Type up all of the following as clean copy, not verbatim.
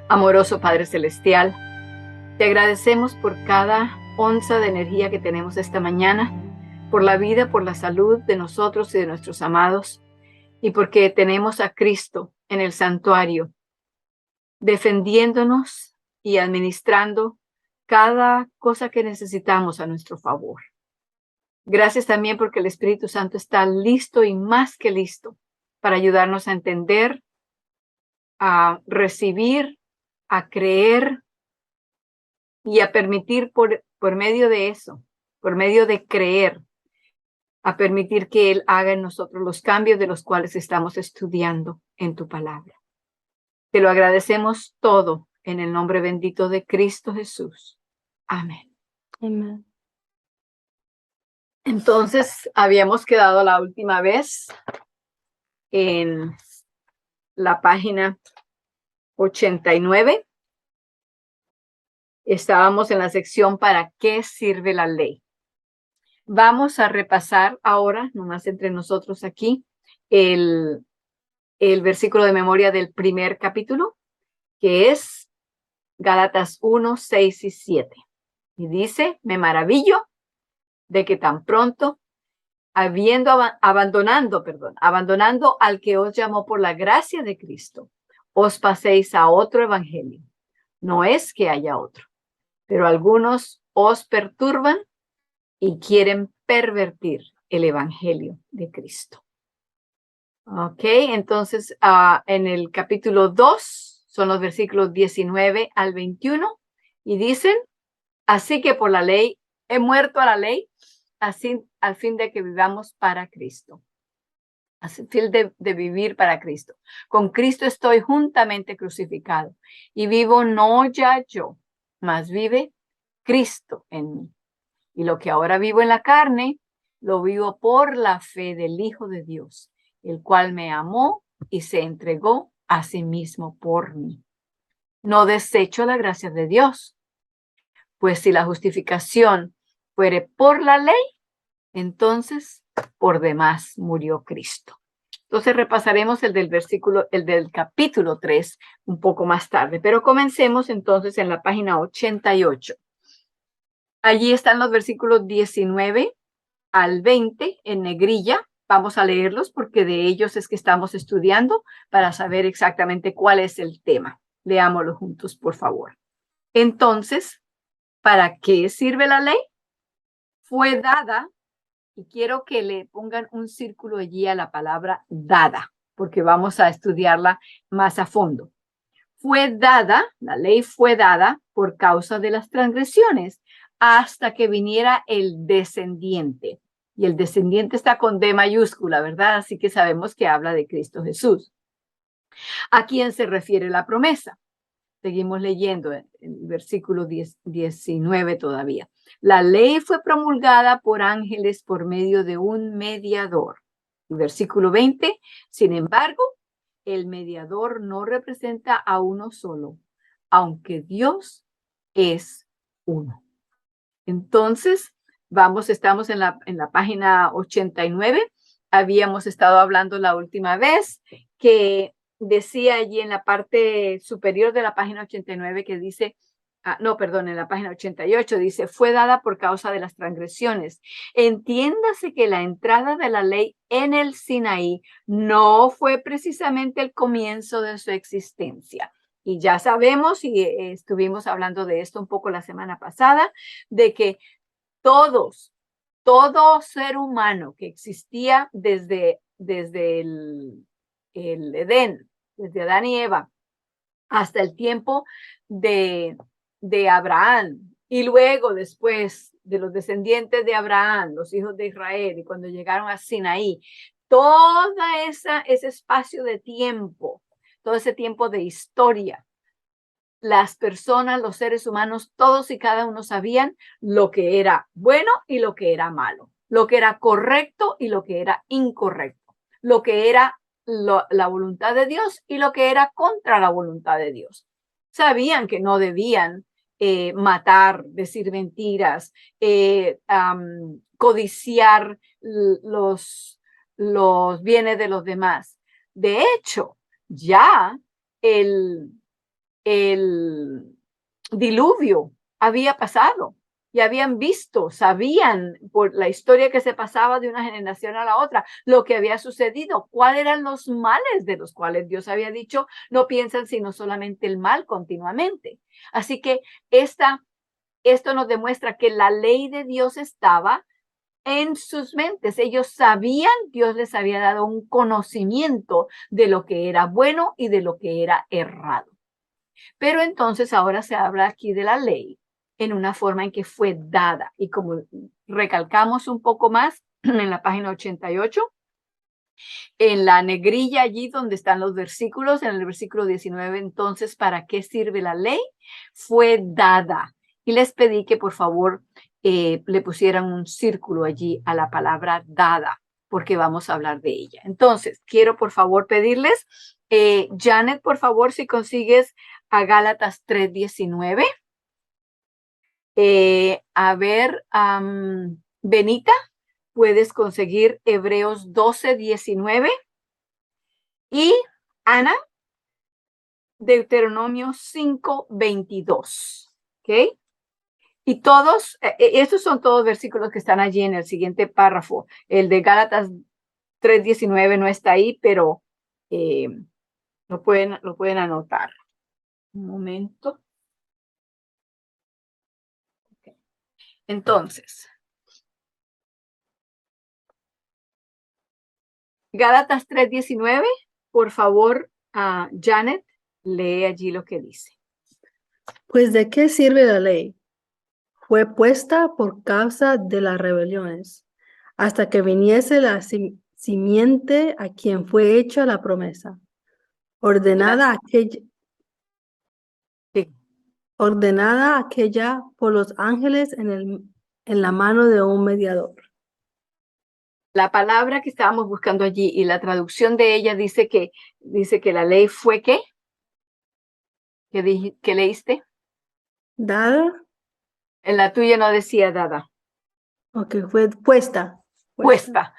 Amoroso Padre Celestial, te agradecemos por cada onza de energía que tenemos esta mañana, por la vida, por la salud de nosotros y de nuestros amados, y porque tenemos a Cristo en el santuario, defendiéndonos y administrando cada cosa que necesitamos a nuestro favor. Gracias también porque el Espíritu Santo está listo y más que listo para ayudarnos a entender, a recibir, a creer y a permitir por medio de eso, por medio de creer, a permitir que Él haga en nosotros los cambios de los cuales estamos estudiando en tu palabra. Te lo agradecemos todo en el nombre bendito de Cristo Jesús. Amén. Amén. Entonces, habíamos quedado la última vez en la página 89. Estábamos en la sección ¿para qué sirve la ley? Vamos a repasar ahora, nomás entre nosotros aquí, el versículo de memoria del primer capítulo, que es Gálatas 1, 6 y 7. Y dice, me maravillo de que tan pronto, abandonando al que os llamó por la gracia de Cristo, os paséis a otro evangelio. No es que haya otro, pero algunos os perturban y quieren pervertir el evangelio de Cristo. Ok, entonces en el capítulo 2 son los versículos 19 al 21 y dicen, así que por la ley he muerto a la ley, así al fin de que vivamos para Cristo. Así fin de vivir para Cristo. Con Cristo estoy juntamente crucificado y vivo no ya yo, mas vive Cristo en mí. Y lo que ahora vivo en la carne, lo vivo por la fe del Hijo de Dios, el cual me amó y se entregó a sí mismo por mí. No desecho la gracia de Dios, pues si la justificación fuere por la ley, entonces por demás murió Cristo. Entonces repasaremos el del capítulo 3 un poco más tarde, pero comencemos entonces en la página 88. Allí están los versículos 19 al 20 en negrilla. Vamos a leerlos porque de ellos es que estamos estudiando para saber exactamente cuál es el tema. Leámoslo juntos, por favor. Entonces, ¿para qué sirve la ley? Fue dada, y quiero que le pongan un círculo allí a la palabra dada, porque vamos a estudiarla más a fondo. Fue dada, la ley fue dada por causa de las transgresiones, hasta que viniera el descendiente. Y el descendiente está con D mayúscula, ¿verdad? Así que sabemos que habla de Cristo Jesús. ¿A quién se refiere la promesa? Seguimos leyendo en el versículo 19 todavía. La ley fue promulgada por ángeles por medio de un mediador. El versículo 20, sin embargo, el mediador no representa a uno solo, aunque Dios es uno. Entonces, estamos en la página 89. Habíamos estado hablando la última vez que decía allí en la parte superior de la página 89 que dice, en la página 88 dice, fue dada por causa de las transgresiones. Entiéndase que la entrada de la ley en el Sinaí no fue precisamente el comienzo de su existencia. Y ya sabemos, y estuvimos hablando de esto un poco la semana pasada, de que todo ser humano que existía desde el Edén, desde Adán y Eva, hasta el tiempo de Abraham, y luego después de los descendientes de Abraham, los hijos de Israel, y cuando llegaron a Sinaí, ese espacio de tiempo, todo ese tiempo de historia, las personas, los seres humanos, todos y cada uno sabían lo que era bueno y lo que era malo, lo que era correcto y lo que era incorrecto, lo que era la voluntad de Dios y lo que era contra la voluntad de Dios. Sabían que no debían matar, decir mentiras, codiciar los bienes de los demás. De hecho, ya el diluvio había pasado y habían visto, sabían por la historia que se pasaba de una generación a la otra, lo que había sucedido, cuáles eran los males de los cuales Dios había dicho, no piensan sino solamente el mal continuamente. Así que esto nos demuestra que la ley de Dios estaba en sus mentes. Ellos sabían, Dios les había dado un conocimiento de lo que era bueno y de lo que era errado. Pero entonces ahora se habla aquí de la ley en una forma en que fue dada. Y como recalcamos un poco más en la página 88, en la negrilla allí donde están los versículos, en el versículo 19, entonces, ¿para qué sirve la ley? Fue dada. Y les pedí que por favor le pusieran un círculo allí a la palabra dada, porque vamos a hablar de ella. Entonces, quiero por favor pedirles, Janet, por favor, si consigues a Gálatas 3:19. A ver, Benita, puedes conseguir Hebreos 12:19. Y Ana, Deuteronomio 5:22. ¿Ok? Y todos, estos son todos versículos que están allí en el siguiente párrafo. El de Gálatas 3:19 no está ahí, pero lo pueden anotar. Un momento. Okay. Entonces, Gálatas 3:19, por favor, Janet, lee allí lo que dice. Pues ¿de qué sirve la ley? Fue puesta por causa de las rebeliones, hasta que viniese la simiente a quien fue hecha la promesa, ordenada Sí. ordenada aquella por los ángeles en la mano de un mediador. La palabra que estábamos buscando allí y la traducción de ella dice que la ley fue ¿qué? ¿Qué leíste? Dada, En la tuya no decía dada. o que fue puesta. Puesta.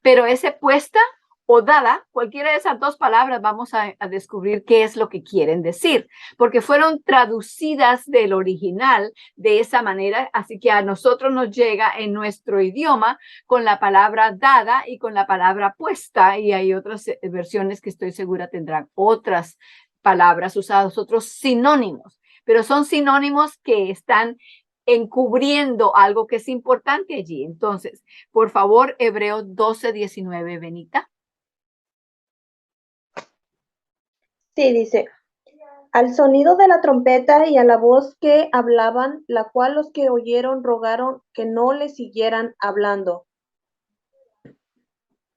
Pero ese puesta o dada, cualquiera de esas dos palabras vamos a descubrir qué es lo que quieren decir, porque fueron traducidas del original de esa manera, así que a nosotros nos llega en nuestro idioma con la palabra dada y con la palabra puesta, y hay otras versiones que estoy segura tendrán otras palabras usadas, otros sinónimos, pero son sinónimos que están encubriendo algo que es importante allí. Entonces, por favor, Hebreos 12:19, Benita. Sí, dice, al sonido de la trompeta y a la voz que hablaban, la cual los que oyeron rogaron que no le siguieran hablando.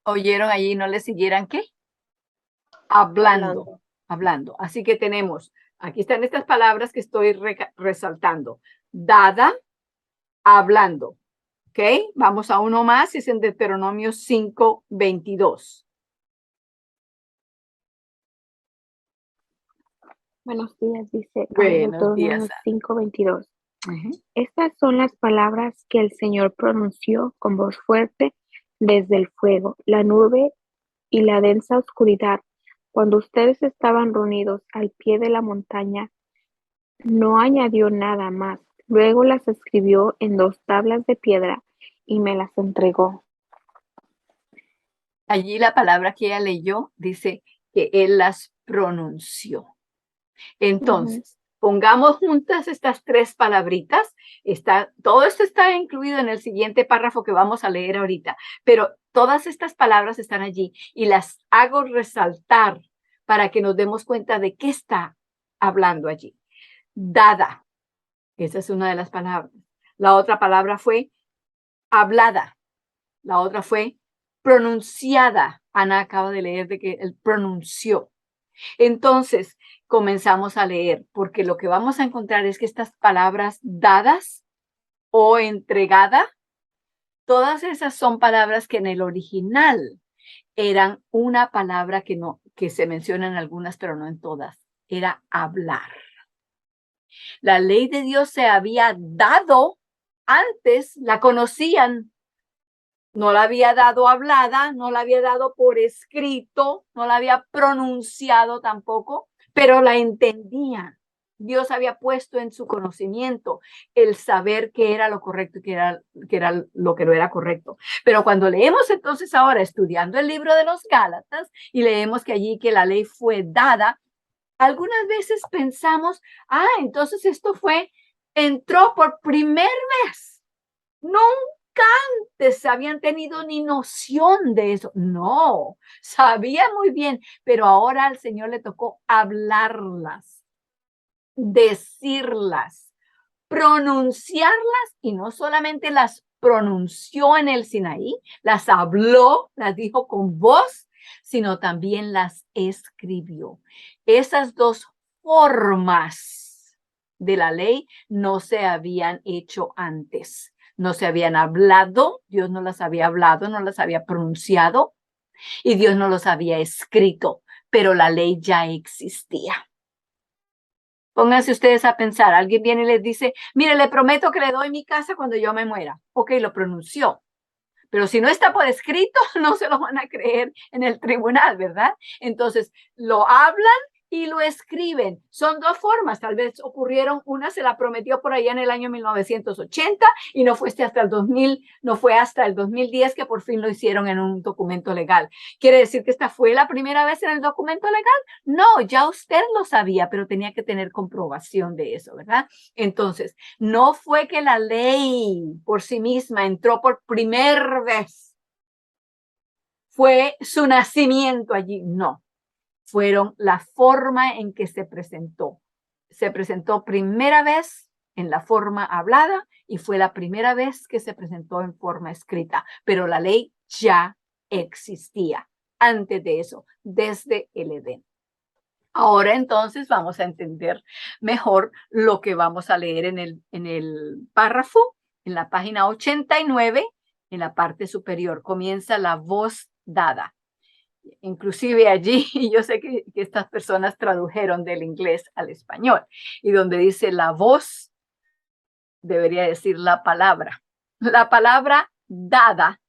¿Oyeron allí no le siguieran qué? Hablando. Así que tenemos, aquí están estas palabras que estoy resaltando. Dada, hablando. ¿Ok? Vamos a uno más, es en Deuteronomio 5:22. Buenos días, dice Buenos días. Deuteronomio 5:22. Estas son las palabras que el Señor pronunció con voz fuerte desde el fuego, la nube y la densa oscuridad, cuando ustedes estaban reunidos al pie de la montaña. No añadió nada más. Luego las escribió en 2 tablas de piedra y me las entregó. Allí la palabra que ella leyó dice que él las pronunció. Entonces, pongamos juntas estas tres palabritas. Todo esto está incluido en el siguiente párrafo que vamos a leer ahorita, pero todas estas palabras están allí y las hago resaltar para que nos demos cuenta de qué está hablando allí. Dada. Esa es una de las palabras. La otra palabra fue hablada. La otra fue pronunciada. Ana acaba de leer de que él pronunció. Entonces, comenzamos a leer, porque lo que vamos a encontrar es que estas palabras dadas o entregada, todas esas son palabras que en el original eran una palabra que se menciona en algunas, pero no en todas. Era hablar. La ley de Dios se había dado antes, la conocían. No la había dado hablada, no la había dado por escrito, no la había pronunciado tampoco, pero la entendían. Dios había puesto en su conocimiento el saber qué era lo correcto y qué era lo que no era correcto. Pero cuando leemos entonces ahora, estudiando el libro de los Gálatas, y leemos que allí que la ley fue dada, algunas veces pensamos, entonces esto entró por primera vez. Nunca antes habían tenido ni noción de eso. No, sabían muy bien, pero ahora al Señor le tocó hablarlas, decirlas, pronunciarlas, y no solamente las pronunció en el Sinaí, las habló, las dijo con voz, sino también las escribió. Esas dos formas de la ley no se habían hecho antes. No se habían hablado, Dios no las había hablado, no las había pronunciado, y Dios no los había escrito, pero la ley ya existía. Pónganse ustedes a pensar, alguien viene y les dice, mire, le prometo que le doy mi casa cuando yo me muera. Ok, lo pronunció. Pero si no está por escrito, no se lo van a creer en el tribunal, ¿verdad? Entonces, lo hablan y lo escriben. Son dos formas, tal vez ocurrieron, una se la prometió por allá en el año 1980 y no fue hasta el 2000, no fue hasta el 2010 que por fin lo hicieron en un documento legal. ¿Quiere decir que esta fue la primera vez en el documento legal? No, ya usted lo sabía, pero tenía que tener comprobación de eso, ¿verdad? Entonces, no fue que la ley por sí misma entró por primera vez. Fue su nacimiento allí, no. Fueron la forma en que se presentó. Se presentó primera vez en la forma hablada y fue la primera vez que se presentó en forma escrita, pero la ley ya existía antes de eso, desde el Edén. Ahora entonces vamos a entender mejor lo que vamos a leer en el párrafo, en la página 89, en la parte superior. Comienza la voz dada. Inclusive allí, yo sé que estas personas tradujeron del inglés al español, y donde dice la voz, debería decir la palabra. La palabra dada,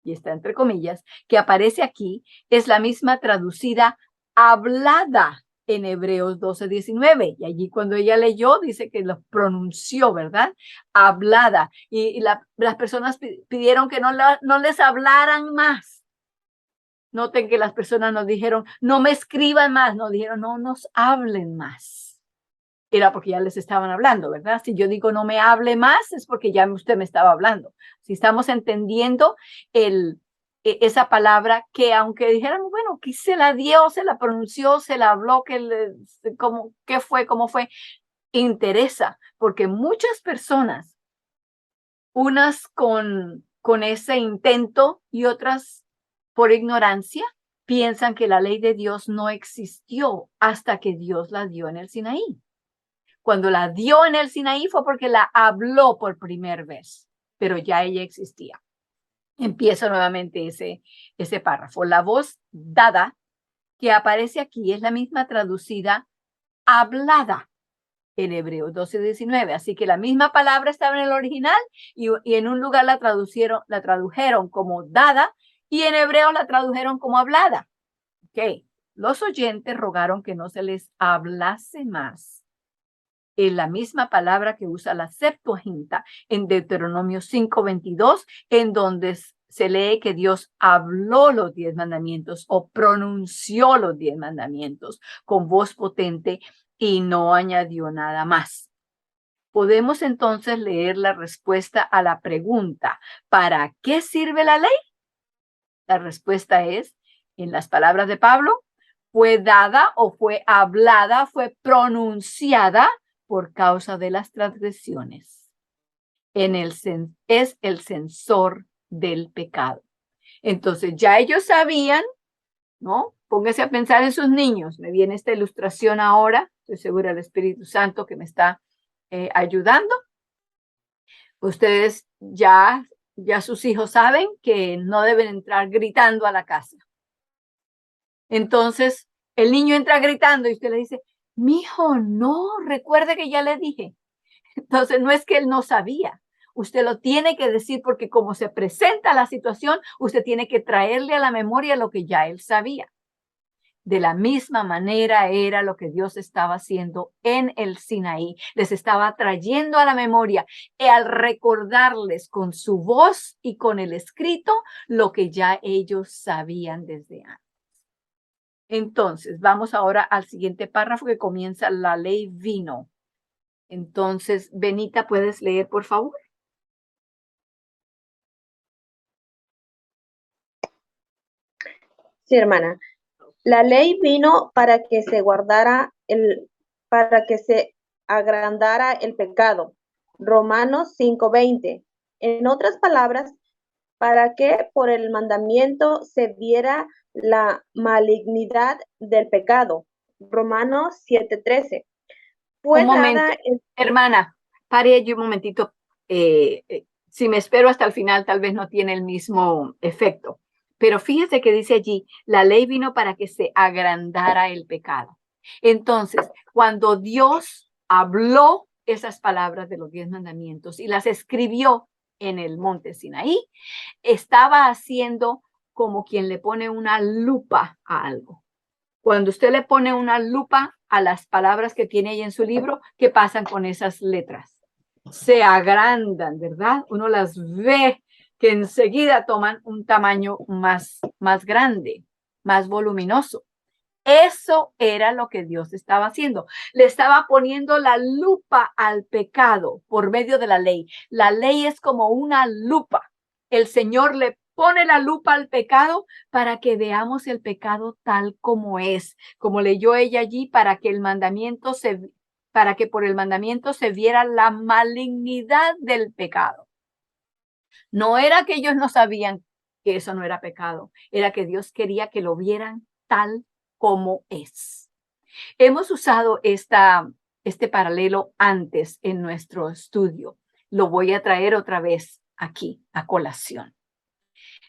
y está entre comillas, que aparece aquí, es la misma traducida hablada en Hebreos 12:19. Y allí cuando ella leyó, dice que lo pronunció, ¿verdad? Hablada. Y las personas pidieron que no les hablaran más. Noten que las personas nos dijeron, no me escriban más, nos dijeron, no nos hablen más. Era porque ya les estaban hablando, ¿verdad? Si yo digo no me hable más, es porque ya usted me estaba hablando. Si estamos entendiendo esa palabra que aunque dijéramos, bueno, que se la dio, se la pronunció, se la habló, ¿qué fue, cómo fue? Interesa, porque muchas personas, unas con ese intento y otras por ignorancia, piensan que la ley de Dios no existió hasta que Dios la dio en el Sinaí. Cuando la dio en el Sinaí fue porque la habló por primera vez, pero ya ella existía. Empiezo nuevamente ese párrafo. La voz dada que aparece aquí es la misma traducida hablada en Hebreos 12:19. Así que la misma palabra estaba en el original y en un lugar la tradujeron como dada, y en hebreo la tradujeron como hablada. Ok, los oyentes rogaron que no se les hablase más en la misma palabra que usa la Septuaginta en Deuteronomio 5:22, en donde se lee que Dios habló los 10 mandamientos o pronunció los 10 mandamientos con voz potente y no añadió nada más. Podemos entonces leer la respuesta a la pregunta, ¿para qué sirve la ley? La respuesta es, en las palabras de Pablo, fue dada o fue hablada, fue pronunciada por causa de las transgresiones. Es el censor del pecado. Entonces ya ellos sabían, ¿no? Póngase a pensar en sus niños. Me viene esta ilustración ahora. Estoy segura del Espíritu Santo que me está ayudando. Ustedes ya sus hijos saben que no deben entrar gritando a la casa. Entonces, el niño entra gritando y usted le dice, mijo, no, recuerde que ya le dije. Entonces, no es que él no sabía. Usted lo tiene que decir porque como se presenta la situación, usted tiene que traerle a la memoria lo que ya él sabía. De la misma manera era lo que Dios estaba haciendo en el Sinaí. Les estaba trayendo a la memoria y al recordarles con su voz y con el escrito lo que ya ellos sabían desde antes. Entonces, vamos ahora al siguiente párrafo que comienza: la ley vino. Entonces, Benita, ¿puedes leer, por favor? Sí, hermana. La ley vino para que se para que se agrandara el pecado. Romanos 5:20. En otras palabras, para que por el mandamiento se viera la malignidad del pecado. Romanos 7:13. Fue Un momento, dada hermana, pare allí un momentito. Si me espero hasta el final, tal vez no tiene el mismo efecto. Pero fíjese que dice allí, la ley vino para que se agrandara el pecado. Entonces, cuando Dios habló esas palabras de los 10 mandamientos y las escribió en el monte Sinaí, estaba haciendo como quien le pone una lupa a algo. Cuando usted le pone una lupa a las palabras que tiene ahí en su libro, ¿qué pasan con esas letras? Se agrandan, ¿verdad? Uno las ve que enseguida toman un tamaño más grande, más voluminoso. Eso era lo que Dios estaba haciendo. Le estaba poniendo la lupa al pecado por medio de la ley. La ley es como una lupa. El Señor le pone la lupa al pecado para que veamos el pecado tal como es. Como leyó ella allí, para que por el mandamiento se viera la malignidad del pecado. No era que ellos no sabían que eso no era pecado, era que Dios quería que lo vieran tal como es. Hemos usado este paralelo antes en nuestro estudio. Lo voy a traer otra vez aquí a colación.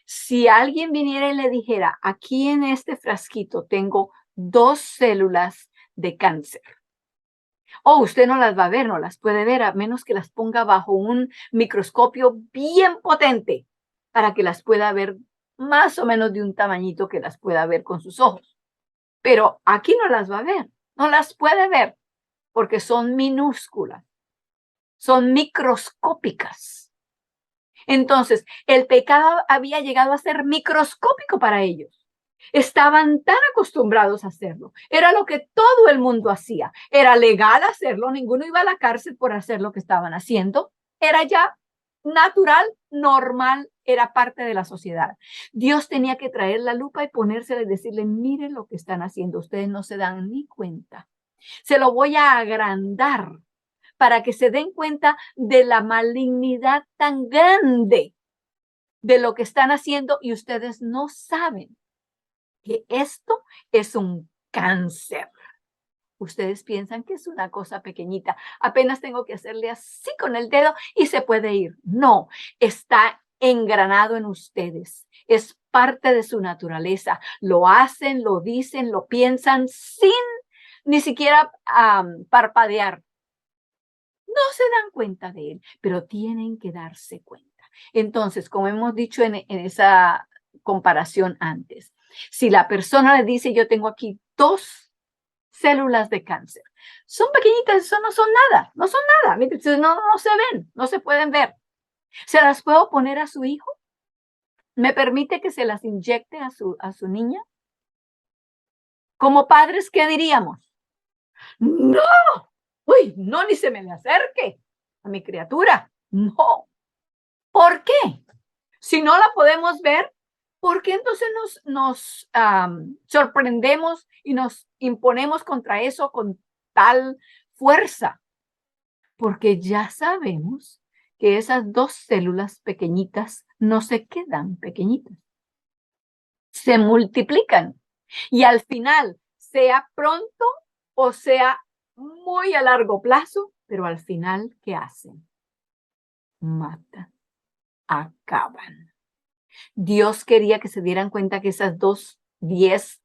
Si alguien viniera y le dijera, aquí en este frasquito tengo 2 células de cáncer. Usted no las va a ver, no las puede ver, a menos que las ponga bajo un microscopio bien potente para que las pueda ver más o menos de un tamañito que las pueda ver con sus ojos. Pero aquí no las va a ver, no las puede ver porque son minúsculas, son microscópicas. Entonces, el pecado había llegado a ser microscópico para ellos. Estaban tan acostumbrados a hacerlo. Era lo que todo el mundo hacía. Era legal hacerlo. Ninguno iba a la cárcel por hacer lo que estaban haciendo. Era ya natural, normal, era parte de la sociedad. Dios tenía que traer la lupa y ponérsela y decirle, miren lo que están haciendo. Ustedes no se dan ni cuenta. Se lo voy a agrandar para que se den cuenta de la malignidad tan grande de lo que están haciendo y ustedes no saben que esto es un cáncer. Ustedes piensan que es una cosa pequeñita. Apenas tengo que hacerle así con el dedo y se puede ir. No, está engranado en ustedes. Es parte de su naturaleza. Lo hacen, lo dicen, lo piensan sin ni siquiera parpadear. No se dan cuenta de él, pero tienen que darse cuenta. Entonces, como hemos dicho en esa comparación antes, si la persona le dice, yo tengo aquí 2 células de cáncer, son pequeñitas, eso no son nada, no se ven, no se pueden ver. ¿Se las puedo poner a su hijo? ¿Me permite que se las inyecte a su niña? Como padres, ¿qué diríamos? ¡No! ¡Uy, no, ni se me le acerque a mi criatura! No. ¿Por qué? Si no la podemos ver, ¿por qué entonces nos sorprendemos y nos imponemos contra eso con tal fuerza? Porque ya sabemos que esas 2 células pequeñitas no se quedan pequeñitas. Se multiplican y al final, sea pronto o sea muy a largo plazo, pero al final, ¿qué hacen? Matan, acaban. Dios quería que se dieran cuenta que esas 2, 10,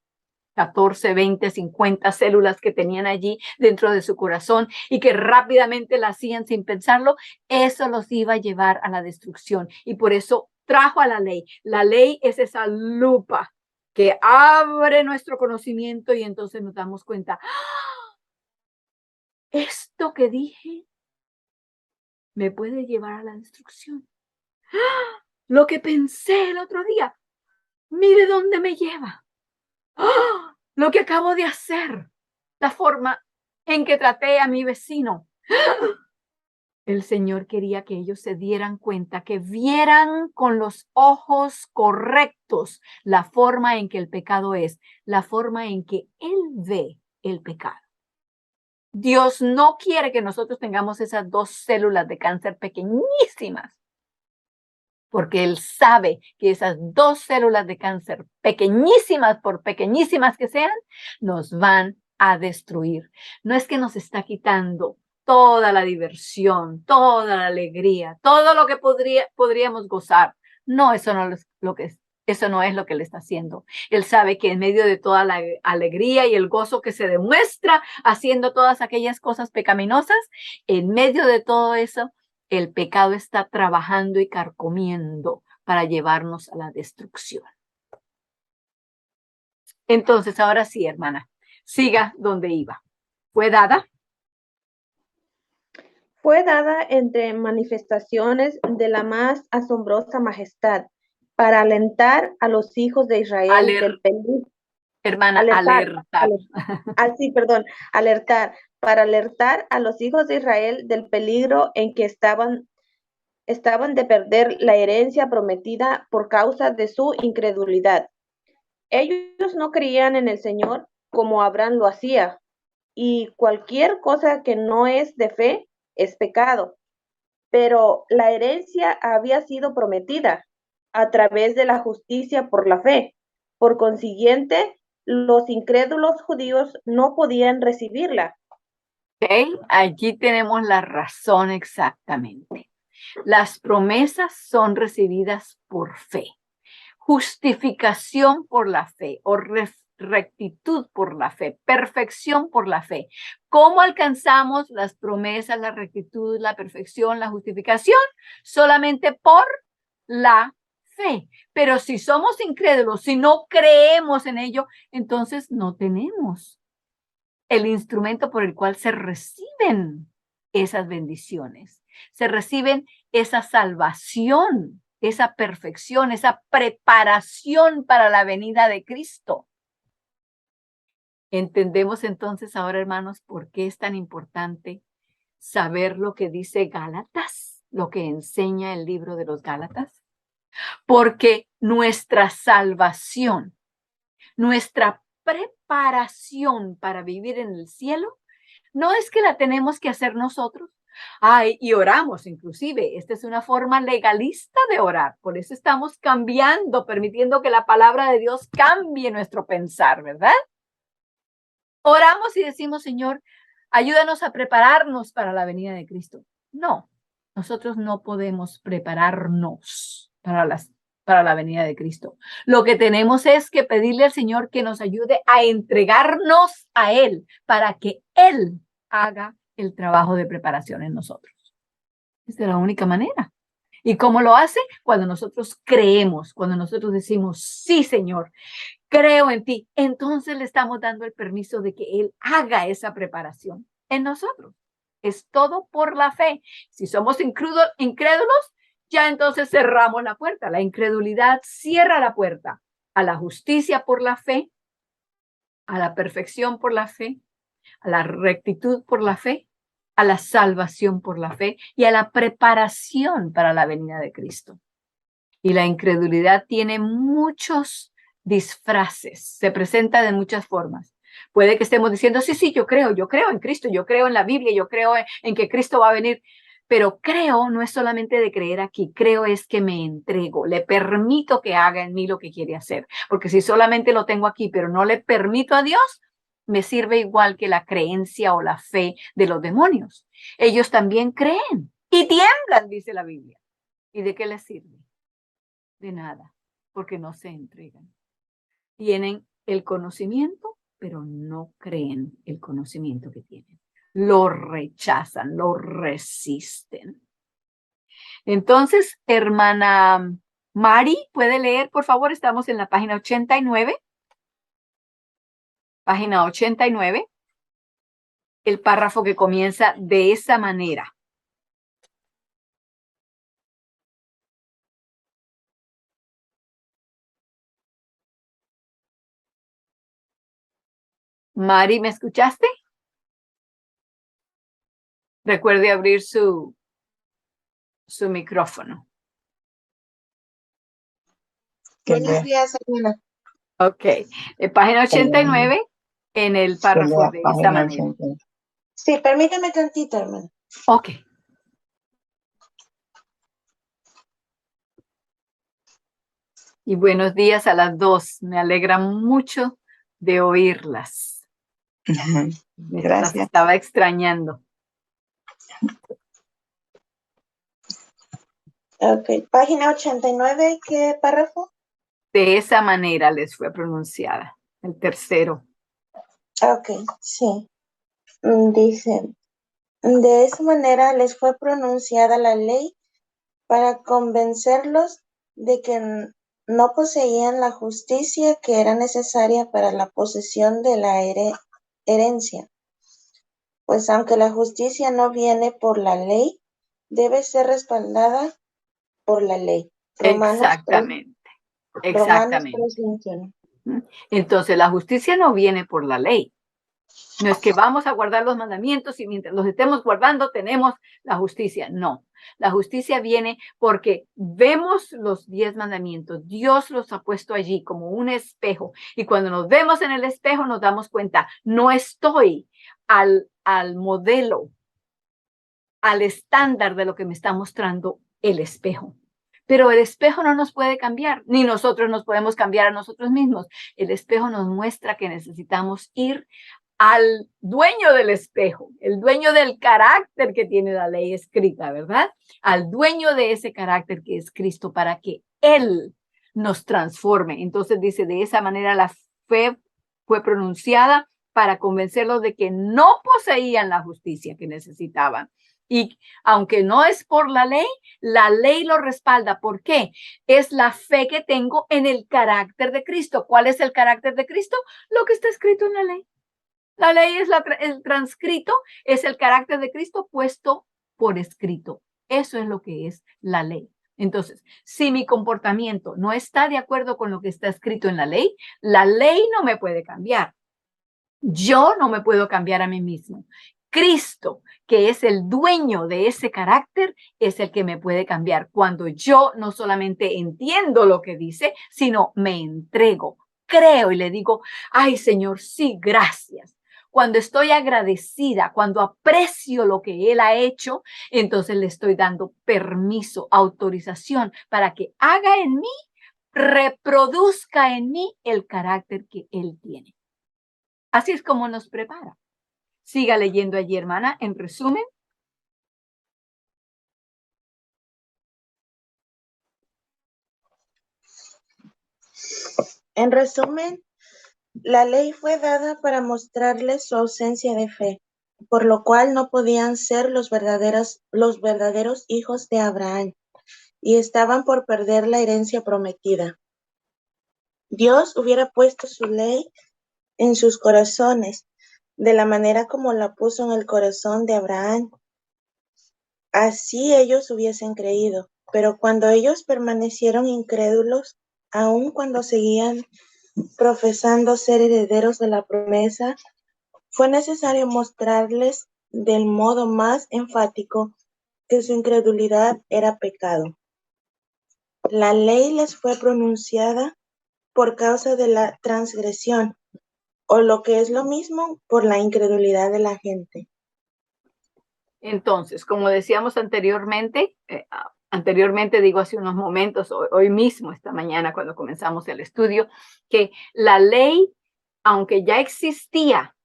14, 20, 50 células que tenían allí dentro de su corazón y que rápidamente la hacían sin pensarlo, eso los iba a llevar a la destrucción. Y por eso trajo a la ley. La ley es esa lupa que abre nuestro conocimiento y entonces nos damos cuenta, esto que dije me puede llevar a la destrucción. Lo que pensé el otro día, mire dónde me lleva. Lo que acabo de hacer, la forma en que traté a mi vecino. El Señor quería que ellos se dieran cuenta, que vieran con los ojos correctos la forma en que el pecado es, la forma en que Él ve el pecado. Dios no quiere que nosotros tengamos esas 2 células de cáncer pequeñísimas, porque Él sabe que esas 2 células de cáncer pequeñísimas, por pequeñísimas que sean, nos van a destruir. No es que nos está quitando toda la diversión, toda la alegría, todo lo que podríamos gozar. No, eso no es lo que es. Eso no es lo que Él está haciendo. Él sabe que en medio de toda la alegría y el gozo que se demuestra haciendo todas aquellas cosas pecaminosas, en medio de todo eso, el pecado está trabajando y carcomiendo para llevarnos a la destrucción. Entonces, ahora sí, hermana, siga donde iba. ¿Fue dada? Fue dada entre manifestaciones de la más asombrosa majestad para alentar a los hijos de Israel del peligro. Hermana, Alertar, para alertar a los hijos de Israel del peligro en que estaban de perder la herencia prometida por causa de su incredulidad. Ellos no creían en el Señor como Abraham lo hacía, y cualquier cosa que no es de fe es pecado. Pero la herencia había sido prometida a través de la justicia por la fe. Por consiguiente, los incrédulos judíos no podían recibirla. Okay, allí tenemos la razón exactamente. Las promesas son recibidas por fe. Justificación por la fe o rectitud por la fe, perfección por la fe. ¿Cómo alcanzamos las promesas, la rectitud, la perfección, la justificación? Solamente por la fe. Pero si somos incrédulos, si no creemos en ello, entonces no tenemos el instrumento por el cual se reciben esas bendiciones, se reciben esa salvación, esa perfección, esa preparación para la venida de Cristo. Entendemos entonces ahora, hermanos, por qué es tan importante saber lo que dice Gálatas, lo que enseña el libro de los Gálatas, porque nuestra salvación, nuestra preparación para vivir en el cielo, no es que la tenemos que hacer nosotros. Y oramos inclusive. Esta es una forma legalista de orar. Por eso estamos cambiando, permitiendo que la palabra de Dios cambie nuestro pensar, ¿verdad? Oramos y decimos, Señor, ayúdanos a prepararnos para la venida de Cristo. No, nosotros no podemos prepararnos para la venida de Cristo. Lo que tenemos es que pedirle al Señor que nos ayude a entregarnos a Él para que Él haga el trabajo de preparación en nosotros. Esa es la única manera. ¿Y cómo lo hace? Cuando nosotros creemos, cuando nosotros decimos, sí, Señor, creo en ti. Entonces le estamos dando el permiso de que Él haga esa preparación en nosotros. Es todo por la fe. Si somos incrédulos, ya entonces cerramos la puerta. La incredulidad cierra la puerta a la justicia por la fe, a la perfección por la fe, a la rectitud por la fe, a la salvación por la fe y a la preparación para la venida de Cristo. Y la incredulidad tiene muchos disfraces, se presenta de muchas formas. Puede que estemos diciendo, sí, yo creo en Cristo, yo creo en la Biblia, yo creo en que Cristo va a venir. Pero creo no es solamente de creer aquí, creo es que me entrego, le permito que haga en mí lo que quiere hacer. Porque si solamente lo tengo aquí, pero no le permito a Dios, me sirve igual que la creencia o la fe de los demonios. Ellos también creen y tiemblan, dice la Biblia. ¿Y de qué les sirve? De nada, porque no se entregan. Tienen el conocimiento, pero no creen el conocimiento que tienen. Lo rechazan, lo resisten. Entonces, hermana Mari, ¿puede leer, por favor? Estamos en la página 89 Página 89. El párrafo que comienza de esa manera. Mari, ¿me escuchaste? Recuerde abrir su micrófono. Buenos días, hermana. Ok. Página 89 en el párrafo de esta manera. Sí, permítame tantito, hermana. Ok. Y buenos días a las dos. Me alegra mucho de oírlas. Gracias. Las estaba extrañando. Ok, página 89, ¿qué párrafo? De esa manera les fue pronunciada. El tercero. Ok, sí. Dice, de esa manera les fue pronunciada la ley para convencerlos de que no poseían la justicia que era necesaria para la posesión de la herencia. Pues aunque la justicia no viene por la ley, debe ser respaldada por la ley. Exactamente. Romanos Exactamente. 3:21. Entonces, la justicia no viene por la ley. No es que vamos a guardar los mandamientos y mientras los estemos guardando tenemos la justicia. No, la justicia viene porque vemos los 10 mandamientos. Dios los ha puesto allí como un espejo. Y cuando nos vemos en el espejo nos damos cuenta, no estoy al modelo, al estándar de lo que me está mostrando el espejo. Pero el espejo no nos puede cambiar, ni nosotros nos podemos cambiar a nosotros mismos. El espejo nos muestra que necesitamos ir al dueño del espejo, el dueño del carácter que tiene la ley escrita, ¿verdad? Al dueño de ese carácter que es Cristo para que Él nos transforme. Entonces dice, de esa manera la fe fue pronunciada para convencerlos de que no poseían la justicia que necesitaban. Y aunque no es por la ley lo respalda. ¿Por qué? Es la fe que tengo en el carácter de Cristo. ¿Cuál es el carácter de Cristo? Lo que está escrito en la ley. La ley es el transcrito, es el carácter de Cristo puesto por escrito. Eso es lo que es la ley. Entonces, si mi comportamiento no está de acuerdo con lo que está escrito en la ley no me puede cambiar. Yo no me puedo cambiar a mí mismo. Cristo, que es el dueño de ese carácter, es el que me puede cambiar cuando yo no solamente entiendo lo que dice, sino me entrego, creo y le digo, ay Señor, sí, gracias. Cuando estoy agradecida, cuando aprecio lo que Él ha hecho, entonces le estoy dando permiso, autorización para que haga en mí, reproduzca en mí el carácter que Él tiene. Así es como nos prepara. Siga leyendo allí, hermana, en resumen. En resumen, la ley fue dada para mostrarles su ausencia de fe, por lo cual no podían ser los verdaderos hijos de Abraham y estaban por perder la herencia prometida. Dios hubiera puesto su ley en sus corazones, de la manera como la puso en el corazón de Abraham. Así ellos hubiesen creído, pero cuando ellos permanecieron incrédulos, aun cuando seguían profesando ser herederos de la promesa, fue necesario mostrarles del modo más enfático que su incredulidad era pecado. La ley les fue pronunciada por causa de la transgresión, o lo que es lo mismo, por la incredulidad de la gente. Entonces, como decíamos anteriormente, digo hace unos momentos, hoy mismo, esta mañana, cuando comenzamos el estudio, que la ley, aunque ya existía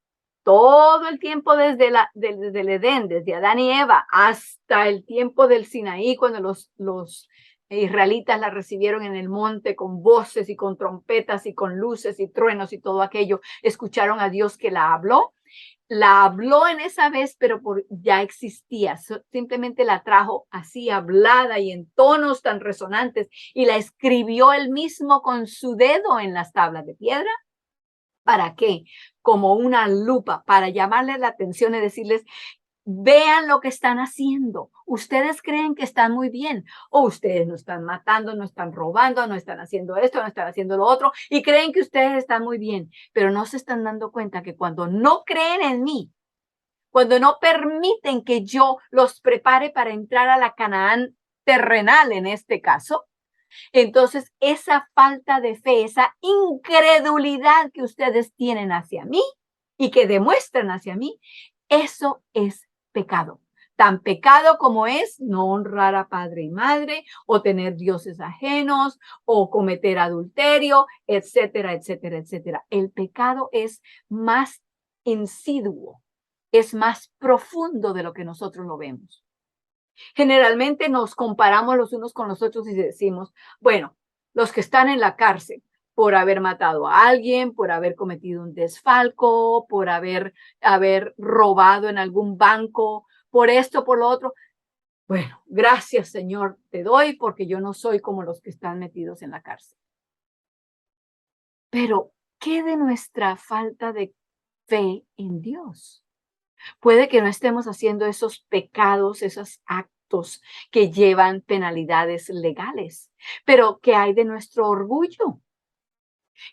todo el tiempo desde el Edén, desde Adán y Eva, hasta el tiempo del Sinaí, cuando los israelitas la recibieron en el monte con voces y con trompetas y con luces y truenos y todo aquello, escucharon a Dios que la habló en esa vez, pero ya existía, simplemente la trajo así hablada y en tonos tan resonantes y la escribió él mismo con su dedo en las tablas de piedra ¿Para qué? Como una lupa, para llamarles la atención y decirles, vean lo que están haciendo. Ustedes creen que están muy bien, o ustedes no están matando, no están robando, no están haciendo esto, no están haciendo lo otro, y creen que ustedes están muy bien, pero no se están dando cuenta que cuando no creen en mí, cuando no permiten que yo los prepare para entrar a la Canaán terrenal en este caso, entonces esa falta de fe, esa incredulidad que ustedes tienen hacia mí y que demuestran hacia mí, eso es pecado. Tan pecado como es no honrar a padre y madre, o tener dioses ajenos, o cometer adulterio, etcétera, etcétera, etcétera. El pecado es más insiduo, es más profundo de lo que nosotros lo vemos. Generalmente nos comparamos los unos con los otros y decimos, bueno, los que están en la cárcel por haber matado a alguien, por haber cometido un desfalco, por haber robado en algún banco, por esto, por lo otro. Bueno, gracias, Señor, te doy porque yo no soy como los que están metidos en la cárcel. Pero, ¿qué de nuestra falta de fe en Dios? Puede que no estemos haciendo esos pecados, esos actos que llevan penalidades legales, pero ¿qué hay de nuestro orgullo?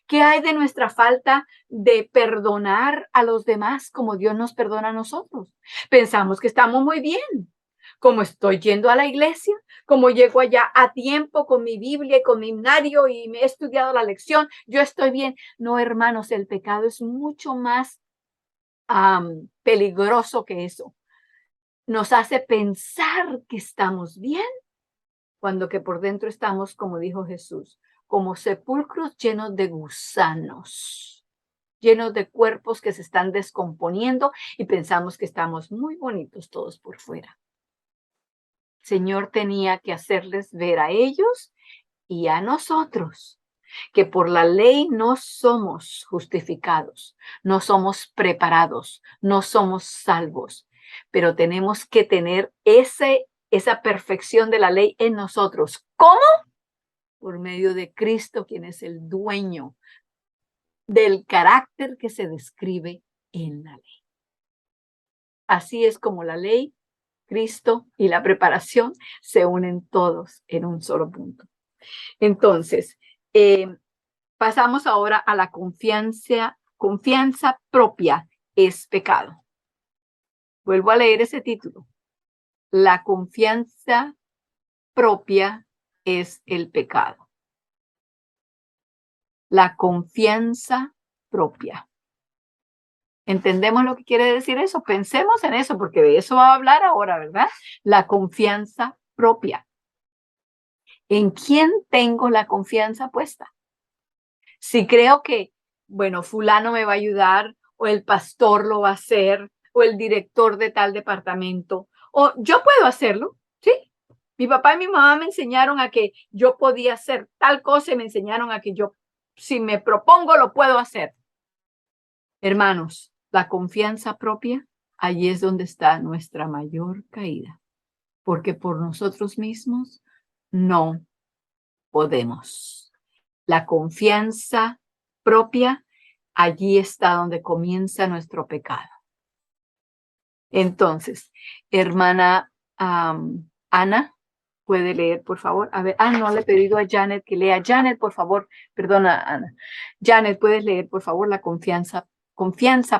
¿Qué hay de nuestra falta de perdonar a los demás como Dios nos perdona a nosotros? Pensamos que estamos muy bien. Como estoy yendo a la iglesia, como llego allá a tiempo con mi Biblia y con mi himnario y me he estudiado la lección, yo estoy bien. No, hermanos, el pecado es mucho más peligroso que eso. Nos hace pensar que estamos bien, cuando que por dentro estamos, como dijo Jesús, como sepulcros llenos de gusanos, llenos de cuerpos que se están descomponiendo y pensamos que estamos muy bonitos todos por fuera. El Señor tenía que hacerles ver a ellos y a nosotros que por la ley no somos justificados, no somos preparados, no somos salvos, pero tenemos que tener esa perfección de la ley en nosotros. ¿Cómo? Por medio de Cristo, quien es el dueño del carácter que se describe en la ley. Así es como la ley, Cristo y la preparación se unen todos en un solo punto. Entonces, pasamos ahora a la confianza. Confianza propia es pecado. Vuelvo a leer ese título. La confianza propia es el pecado. La confianza propia. ¿Entendemos lo que quiere decir eso? Pensemos en eso, porque de eso va a hablar ahora, ¿verdad? La confianza propia. ¿En quién tengo la confianza puesta? Si creo que, bueno, fulano me va a ayudar, o el pastor lo va a hacer, o el director de tal departamento, o yo puedo hacerlo, ¿sí? Mi papá y mi mamá me enseñaron a que yo podía hacer tal cosa y me enseñaron a que yo, si me propongo, lo puedo hacer. Hermanos, la confianza propia, allí es donde está nuestra mayor caída, porque por nosotros mismos no podemos. La confianza propia, allí está donde comienza nuestro pecado. Entonces, hermana Ana, ¿puede leer, por favor? A ver, no le he pedido a Janet que lea. Janet, por favor, perdona, Ana. Janet, ¿puedes leer, por favor, la confianza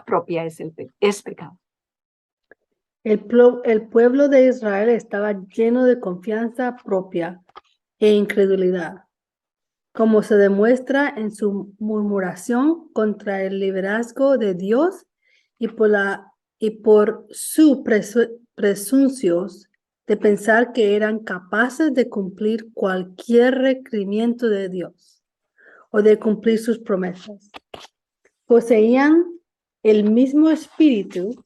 propia es pecado? El pueblo de Israel estaba lleno de confianza propia e incredulidad, como se demuestra en su murmuración contra el liderazgo de Dios y por su presuncios de pensar que eran capaces de cumplir cualquier requerimiento de Dios o de cumplir sus promesas. Poseían el mismo espíritu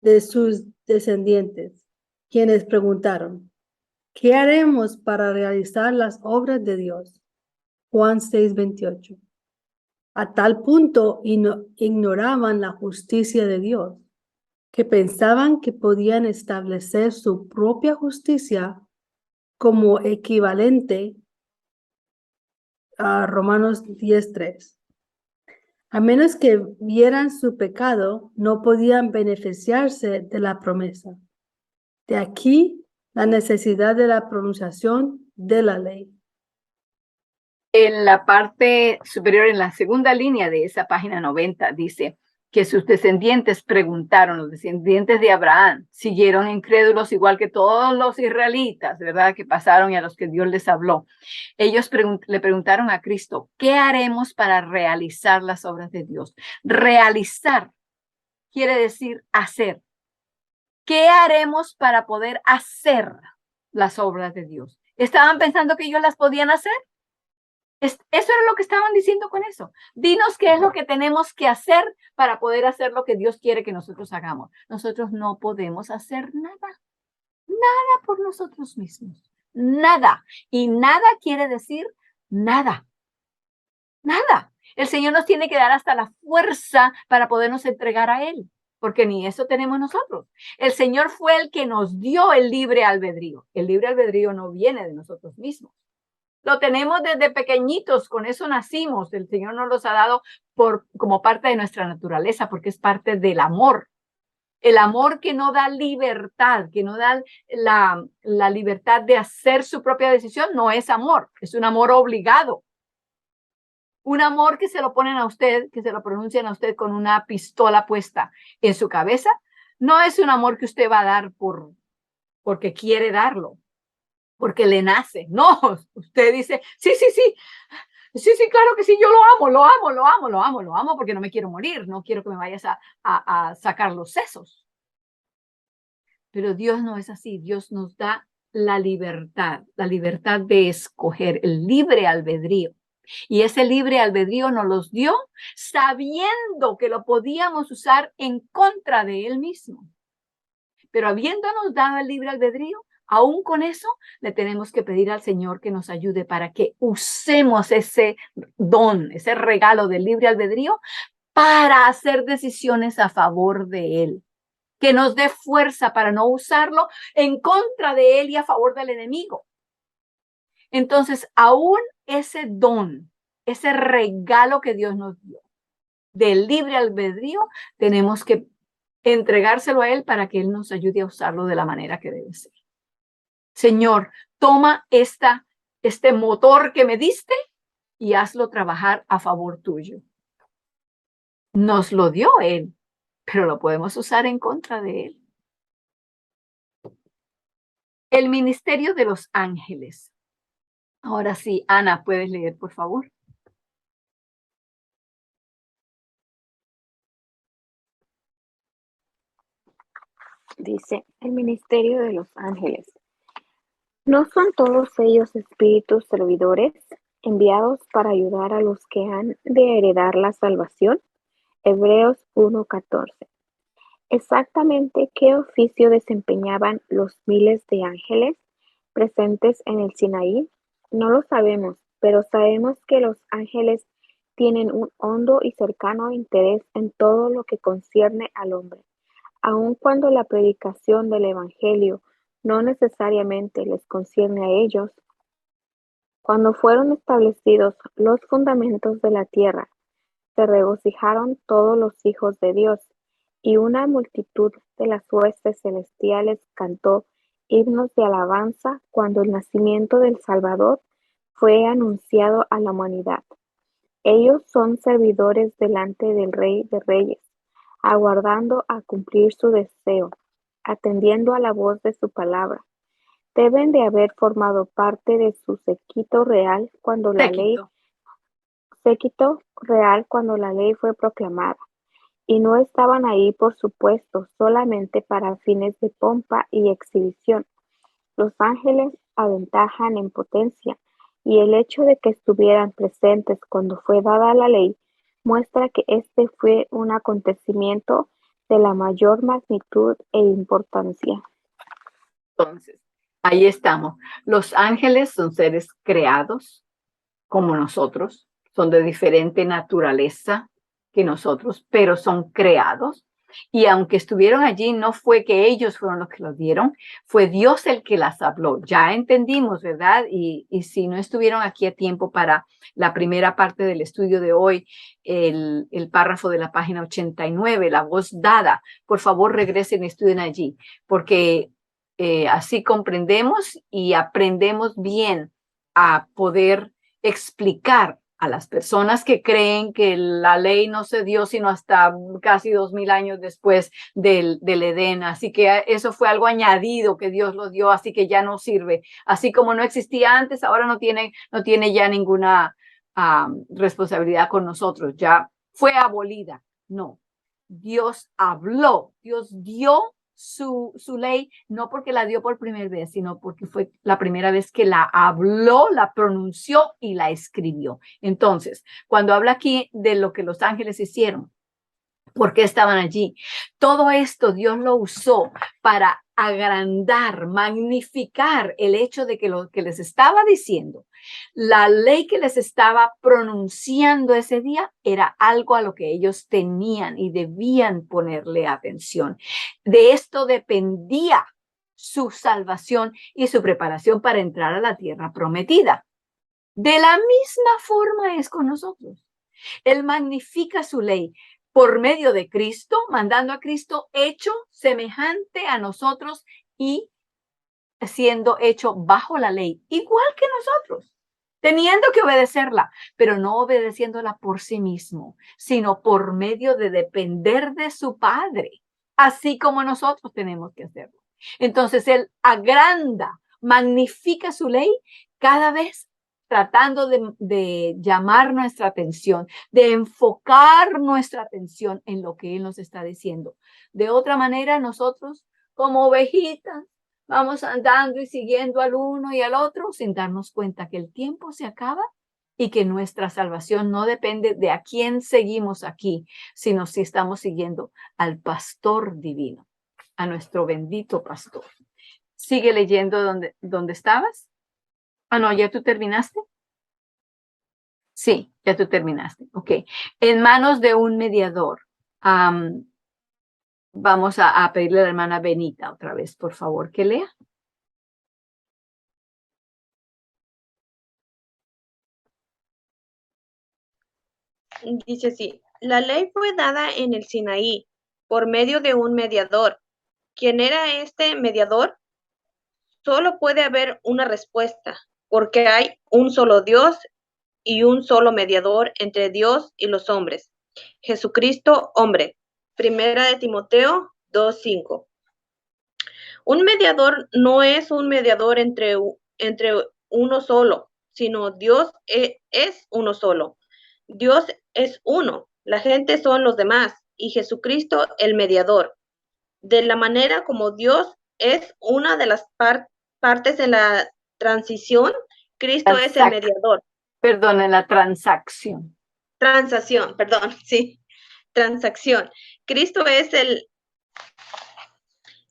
de sus descendientes, quienes preguntaron: ¿qué haremos para realizar las obras de Dios? Juan 6:28. A tal punto ignoraban la justicia de Dios, que pensaban que podían establecer su propia justicia como equivalente Romanos 10:3. A menos que vieran su pecado, no podían beneficiarse de la promesa. De aquí la necesidad de la pronunciación de la ley. En la parte superior, en la segunda línea de esa página 90, dice que sus descendientes preguntaron, los descendientes de Abraham, siguieron incrédulos igual que todos los israelitas, ¿verdad? Que pasaron y a los que Dios les habló. Ellos le preguntaron a Cristo, ¿qué haremos para realizar las obras de Dios? Realizar quiere decir hacer. ¿Qué haremos para poder hacer las obras de Dios? ¿Estaban pensando que ellos las podían hacer? Eso era lo que estaban diciendo con eso. Dinos qué es lo que tenemos que hacer para poder hacer lo que Dios quiere que nosotros hagamos. Nosotros no podemos hacer nada, nada por nosotros mismos, nada. Y nada quiere decir nada, nada. El Señor nos tiene que dar hasta la fuerza para podernos entregar a Él, porque ni eso tenemos nosotros. El Señor fue el que nos dio el libre albedrío. El libre albedrío no viene de nosotros mismos. Lo tenemos desde pequeñitos, con eso nacimos. El Señor nos los ha dado como parte de nuestra naturaleza, porque es parte del amor. El amor que no da libertad, que no da la libertad de hacer su propia decisión, no es amor, es un amor obligado. Un amor que se lo ponen a usted, que se lo pronuncian a usted con una pistola puesta en su cabeza, no es un amor que usted va a dar porque quiere darlo, porque le nace. No, usted dice, sí, claro que sí, yo lo amo, porque no me quiero morir, no quiero que me vayas a sacar los sesos. Pero Dios no es así, Dios nos da la libertad de escoger, el libre albedrío. Y ese libre albedrío nos los dio sabiendo que lo podíamos usar en contra de Él mismo. Pero habiéndonos dado el libre albedrío, aún con eso, le tenemos que pedir al Señor que nos ayude para que usemos ese don, ese regalo del libre albedrío para hacer decisiones a favor de Él. Que nos dé fuerza para no usarlo en contra de Él y a favor del enemigo. Entonces, aún ese don, ese regalo que Dios nos dio del libre albedrío, tenemos que entregárselo a Él para que Él nos ayude a usarlo de la manera que debe ser. Señor, toma este motor que me diste y hazlo trabajar a favor tuyo. Nos lo dio Él, pero lo podemos usar en contra de Él. El ministerio de los ángeles. Ahora sí, Ana, ¿puedes leer, por favor? Dice, el ministerio de los ángeles. ¿No son todos ellos espíritus servidores enviados para ayudar a los que han de heredar la salvación? Hebreos 1:14. Exactamente qué oficio desempeñaban los miles de ángeles presentes en el Sinaí, no lo sabemos, pero sabemos que los ángeles tienen un hondo y cercano interés en todo lo que concierne al hombre, aun cuando la predicación del Evangelio no necesariamente les concierne a ellos. Cuando fueron establecidos los fundamentos de la tierra, se regocijaron todos los hijos de Dios, y una multitud de las huestes celestiales cantó himnos de alabanza cuando el nacimiento del Salvador fue anunciado a la humanidad. Ellos son servidores delante del Rey de Reyes, aguardando a cumplir su deseo, atendiendo a la voz de su palabra. Deben de haber formado parte de su séquito real cuando la ley fue proclamada. Y no estaban ahí, por supuesto, solamente para fines de pompa y exhibición. Los ángeles aventajan en potencia, y el hecho de que estuvieran presentes cuando fue dada la ley muestra que este fue un acontecimiento de la mayor magnitud e importancia. Entonces, ahí estamos. Los ángeles son seres creados como nosotros, son de diferente naturaleza que nosotros, pero son creados. Y aunque estuvieron allí, no fue que ellos fueron los que los dieron, fue Dios el que las habló. Ya entendimos, ¿verdad? Y si no estuvieron aquí a tiempo para la primera parte del estudio de hoy, el párrafo de la página 89, la voz dada, por favor regresen y estudien allí, porque así comprendemos y aprendemos bien a poder explicar a las personas que creen que la ley no se dio sino hasta casi 2000 años después del Edén. Así que eso fue algo añadido que Dios lo dio, así que ya no sirve. Así como no existía antes, ahora no tiene ya ninguna responsabilidad con nosotros. Ya fue abolida. No. Dios habló, Dios dio su ley, no porque la dio por primera vez, sino porque fue la primera vez que la habló, la pronunció y la escribió. Entonces, cuando habla aquí de lo que los ángeles hicieron, ¿por qué estaban allí? Todo esto Dios lo usó para agrandar, magnificar el hecho de que lo que les estaba diciendo, la ley que les estaba pronunciando ese día era algo a lo que ellos tenían y debían ponerle atención. De esto dependía su salvación y su preparación para entrar a la tierra prometida. De la misma forma es con nosotros. Él magnifica su ley por medio de Cristo, mandando a Cristo hecho semejante a nosotros y siendo hecho bajo la ley, igual que nosotros, teniendo que obedecerla, pero no obedeciéndola por sí mismo, sino por medio de depender de su Padre, así como nosotros tenemos que hacerlo. Entonces, Él agranda, magnifica su ley cada vez tratando de llamar nuestra atención, de enfocar nuestra atención en lo que Él nos está diciendo. De otra manera, nosotros, como ovejitas, vamos andando y siguiendo al uno y al otro sin darnos cuenta que el tiempo se acaba y que nuestra salvación no depende de a quién seguimos aquí, sino si estamos siguiendo al pastor divino, a nuestro bendito pastor. Sigue leyendo donde estabas. Ah, no, ¿ya tú terminaste? Sí, ya tú terminaste. Ok. En manos de un mediador. Vamos a pedirle a la hermana Benita otra vez, por favor, que lea. Dice así, la ley fue dada en el Sinaí por medio de un mediador. ¿Quién era este mediador? Solo puede haber una respuesta, porque hay un solo Dios y un solo mediador entre Dios y los hombres, Jesucristo, hombre. Primera de Timoteo 2:5. Un mediador no es un mediador entre uno solo, sino Dios es uno solo. Dios es uno, la gente son los demás y Jesucristo el mediador. De la manera como Dios es una de las partes en la transición, Cristo es el mediador. Perdón, en la transacción. Transacción, perdón, sí. Transacción. Cristo es el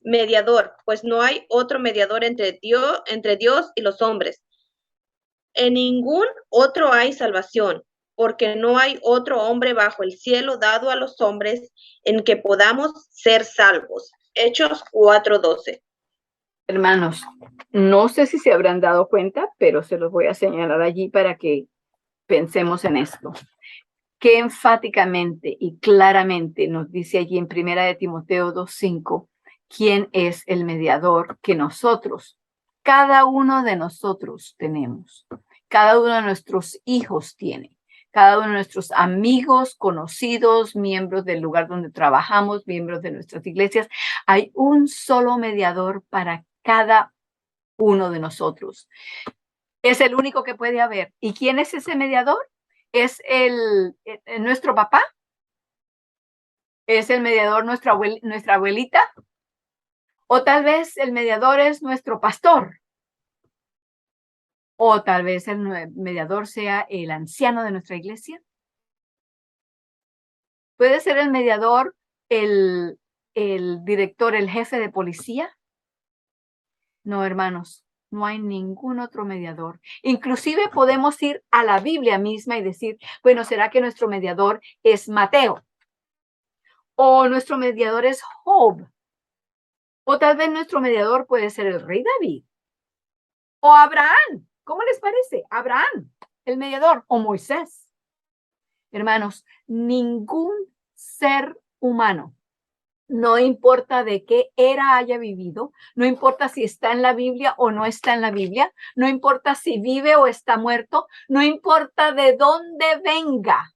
mediador, pues no hay otro mediador entre Dios y los hombres. En ningún otro hay salvación, porque no hay otro hombre bajo el cielo dado a los hombres en que podamos ser salvos. Hechos 4:12. Hermanos, no sé si se habrán dado cuenta, pero se los voy a señalar allí para que pensemos en esto. Que enfáticamente y claramente nos dice allí en Primera de Timoteo 2:5, quién es el mediador que nosotros, cada uno de nosotros tenemos, cada uno de nuestros hijos tiene, cada uno de nuestros amigos, conocidos, miembros del lugar donde trabajamos, miembros de nuestras iglesias. Hay un solo mediador para cada uno de nosotros. Es el único que puede haber. ¿Y quién es ese mediador? ¿Es nuestro papá? ¿Es el mediador nuestra abuelita? ¿O tal vez el mediador es nuestro pastor? ¿O tal vez el mediador sea el anciano de nuestra iglesia? ¿Puede ser el mediador el director, el jefe de policía? No, hermanos, no hay ningún otro mediador. Inclusive podemos ir a la Biblia misma y decir, bueno, ¿será que nuestro mediador es Mateo? O nuestro mediador es Job. O tal vez nuestro mediador puede ser el rey David. O Abraham. ¿Cómo les parece? Abraham, el mediador. O Moisés. Hermanos, ningún ser humano, no importa de qué era haya vivido, no importa si está en la Biblia o no está en la Biblia, no importa si vive o está muerto, no importa de dónde venga,